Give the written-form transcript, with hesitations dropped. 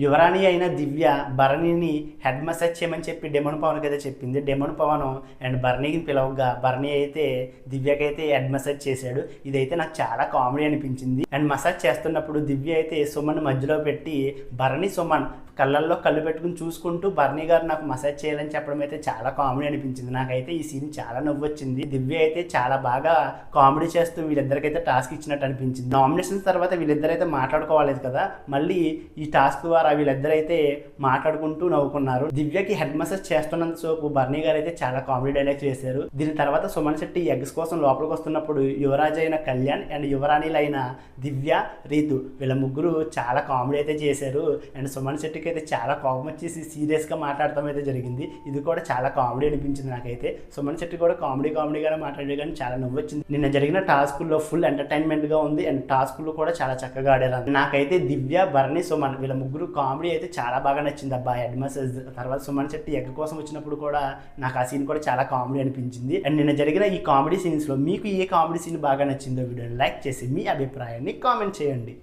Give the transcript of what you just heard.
యువరాణి అయిన దివ్య భరణిని head massage చేయమని చెప్పి డెమోన్ పవన్కి అయితే చెప్పింది. డెమోన్ పవన్ అండ్ భరణిని పిలవగా భరణి అయితే దివ్యకైతే హెడ్ మసాజ్ చేశాడు. ఇదైతే నాకు చాలా కామెడీ అనిపించింది. అండ్ మసాజ్ చేస్తున్నప్పుడు దివ్య అయితే సుమన్ మధ్యలో పెట్టి భరణి సుమన్ కళ్ళల్లో కళ్ళు పెట్టుకుని చూసుకుంటూ భరణి గారు నాకు మసాజ్ చేయాలని చెప్పడం అయితే చాలా కామెడీ అనిపించింది. నాకైతే ఈ సీన్ చాలా నవ్వు వచ్చింది. దివ్య అయితే చాలా బాగా కామెడీ చేస్తూ వీళ్ళిద్దరికైతే టాస్క్ ఇచ్చినట్టు అనిపించింది. నామినేషన్స్ తర్వాత వీళ్ళిద్దరైతే మాట్లాడుకోవాలి కదా, మళ్ళీ ఈ టాస్క్ ద్వారా వీళ్ళిద్దరైతే మాట్లాడుకుంటూ నవ్వుకున్నారు. దివ్యకి హెడ్ మసాజ్ చేస్తున్నంత సేపు భరణి గారు అయితే చాలా కామెడీ డైలాగ్స్ చేశారు. దీని తర్వాత సుమన్ శెట్టి ఎగ్స్ కోసం లోపలికి వస్తున్నప్పుడు యువరాజు అయిన కళ్యాణ్ అండ్ యువరాణిలైన దివ్య రీతు వీళ్ళ ముగ్గురు చాలా కామెడీ అయితే చేశారు. అండ్ సుమన్ శెట్టికి అయితే చాలా కోపం వచ్చేసి సీరియస్గా మాట్లాడటం అయితే జరిగింది. ఇది కూడా చాలా కామెడీ అనిపించింది నాకైతే. సుమన్ శెట్టి కూడా కామెడీగానే మాట్లాడే కానీ చాలా నవ్వు వచ్చింది. నిన్న జరిగిన టాస్కుల్లో ఫుల్ ఎంటర్టైన్మెంట్గా ఉంది అండ్ టాస్కులు కూడా చాలా చక్కగా ఆడారు. నాకైతే దివ్య భరణి సుమన్ వీళ్ళ ముగ్గురు కామెడీ అయితే చాలా బాగా నచ్చింది అబ్బా. హెడ్ మసాజ్ తర్వాత సుమన్ శెట్టి ఎగ్ కోసం వచ్చినప్పుడు కూడా నాకు ఆ సీన్ కూడా చాలా కామెడీ అనిపించింది. అండ్ నిన్న జరిగిన ఈ కామెడీ సీన్స్లో మీకు ఏ కామెడీ సీన్ బాగా నచ్చిందో వీడియోని లైక్ చేసి మీ అభిప్రాయాన్ని కామెంట్ చేయండి.